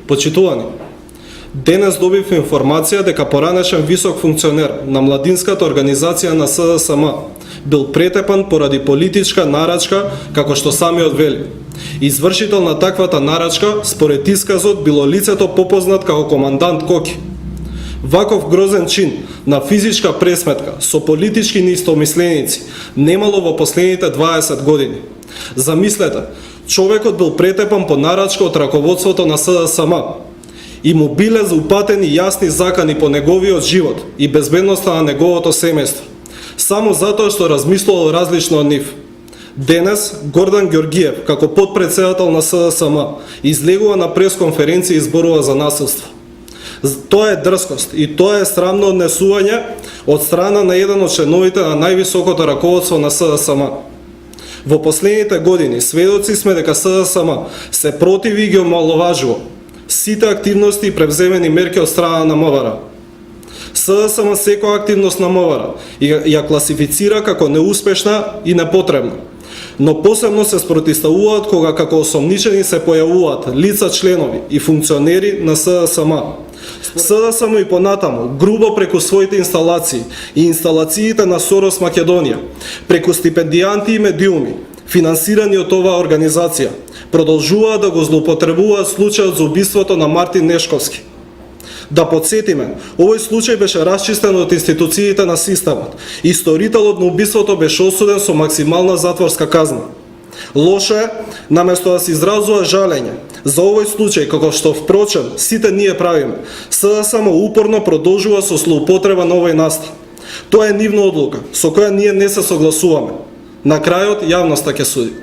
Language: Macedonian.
Почитувани, денес добив информација дека поранешен висок функционер на младинската организација на СДСМ бил претепан поради политичка нарачка, како што самиот вели. Извршител на таквата нарачка, според исказот, било лицето попознат како командант Коки. Ваков грозен чин на физичка пресметка со политички неистомисленици немало во последните 20 години. Замислете, човекот бил претепан по нарачка од раководството на СДСМ и му биле заупатени јасни закани по неговиот живот и безбедноста на неговото семејство, само затоа што размислувал различно од нив. Денес Гордан Ѓорѓиев, како потпредседател на СДСМ, излегува на пресконференција и зборува за насилство. Тоа е дрскост и тоа е срамно однесување од страна на еден од членовите на највисокото раководство на СДСМ. Во последните години сведоци сме дека СДСМ се противи и ги омаловажува сите активности и превземени мерки од страна на МВР. СДСМ секоја активност на МВР ја класифицира како неуспешна и непотребна, но посебно се спротивставуваат кога како осомничени се појавуваат лица, членови и функционери на СДСМ. СДСМ и понатаму, грубо преку своите инсталации и инсталациите на Сорос Македонија, преку стипендијанти и медиуми, финансирани од оваа организација, продолжуваат да го злоупотребуваат случајот за убиството на Мартин Нешковски. Да подсетиме, овој случај беше расчистен од институциите на системот и сторителот на убиството беше осуден со максимална затворска казна. Лошо е, наместо да се изразува жалење за овој случај, како што впрочем сите ние правиме, СДСМ упорно продолжува со злоупотреба на овој настан. Тоа е нивна одлука, со која ние не се согласуваме. На крајот, јавноста ќе суди.